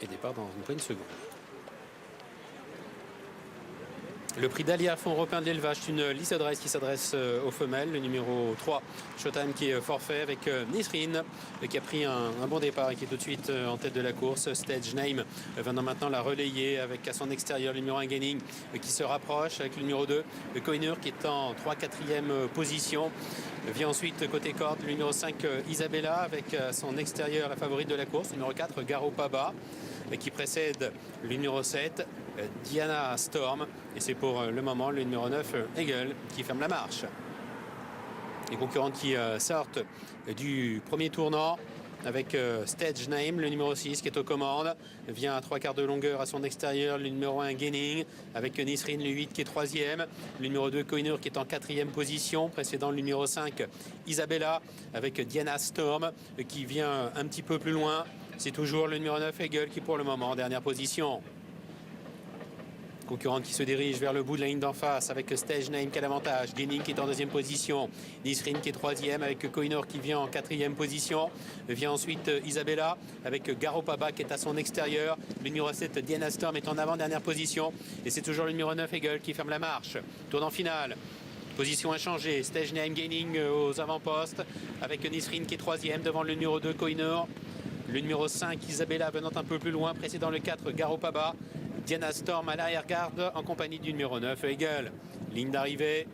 Et départ dans une poignée de secondes. Le prix d'Alia, fonds européen de l'élevage, c'est une liste d'adresses qui s'adresse aux femelles. Le numéro 3, Showtime, qui est forfait avec Nisrine, qui a pris un bon départ et qui est tout de suite en tête de la course. Stage Name va maintenant la relayer avec à son extérieur le numéro 1 Gaining qui se rapproche avec le numéro 2, le Koinur, qui est en 3-4e position. Vient ensuite côté corde le numéro 5 Isabella avec à son extérieur la favorite de la course, numéro 4 Garo Paba, qui précède le numéro 7 Diana Storm, et c'est pour le moment le numéro 9 Eagle qui ferme la marche. Les concurrents qui sortent du premier tournant avec Stage Name, le numéro 6 qui est aux commandes, vient à 3/4 de longueur à son extérieur le numéro 1 Gaining avec Nisrine le 8 qui est 3e, le numéro 2 Koinur qui est en 4e position, précédant le numéro 5 Isabella avec Diana Storm qui vient un petit peu plus loin. C'est toujours le numéro 9 Eagle qui pour le moment en dernière position. Concurrente qui se dirige vers le bout de la ligne d'en face avec Stage Name qui a l'avantage, Gaining qui est en 2e position, Nisrine qui est 3e avec Koinur qui vient en 4e position, vient ensuite Isabella avec Garo Paba qui est à son extérieur, le numéro 7 Diana Storm est en avant-dernière position et c'est toujours le numéro 9 Eagle qui ferme la marche. Tournant final, position inchangée, Stage Name Gaining aux avant-postes avec Nisrine qui est 3e devant le numéro 2 Koinur, le numéro 5 Isabella venant un peu plus loin, précédant le 4 Garo Paba, Diana Storm à l'arrière-garde en compagnie du numéro 9 Eagle. Ligne d'arrivée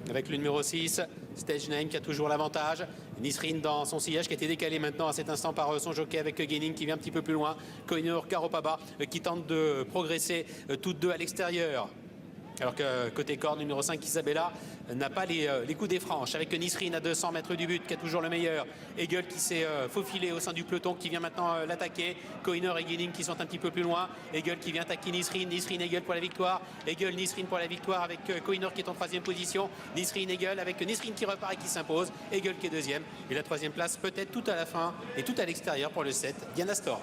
avec le numéro 6 Stage Name qui a toujours l'avantage. Nisrine dans son sillage qui a été décalé maintenant à cet instant par son jockey avec Gaining qui vient un petit peu plus loin. Koinur, Garo Paba qui tente de progresser toutes deux à l'extérieur. Alors que côté corde, numéro 5 Isabella n'a pas les coups des franches avec Nisrine à 200 mètres du but qui a toujours le meilleur. Eagle qui s'est faufilé au sein du peloton qui vient maintenant l'attaquer. Koinur et Gaining qui sont un petit peu plus loin. Eagle qui vient attaquer Nisrine. Nisrine Eagle pour la victoire. Eagle Nisrine pour la victoire avec Koinur qui est en 3e position. Nisrine Eagle avec Nisrine qui repart et qui s'impose. Eagle qui est 2e. Et la 3e place peut-être tout à la fin et tout à l'extérieur pour le 7 Diana Storm.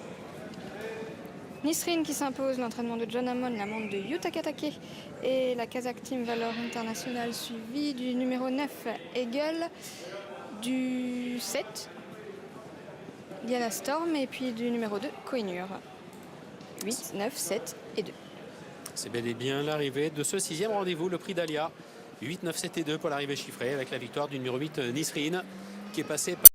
Nisrine qui s'impose, l'entraînement de John Hammond, la montre de Yuta Katake et la Kazakh Team Valor International suivie du numéro 9 Eagle, du 7 Diana Storm et puis du numéro 2 Koinur. 8, 9, 7 et 2. C'est bel et bien l'arrivée de ce 6e rendez-vous, le prix d'Alia. 8, 9, 7 et 2 pour l'arrivée chiffrée avec la victoire du numéro 8 Nisrine qui est passé par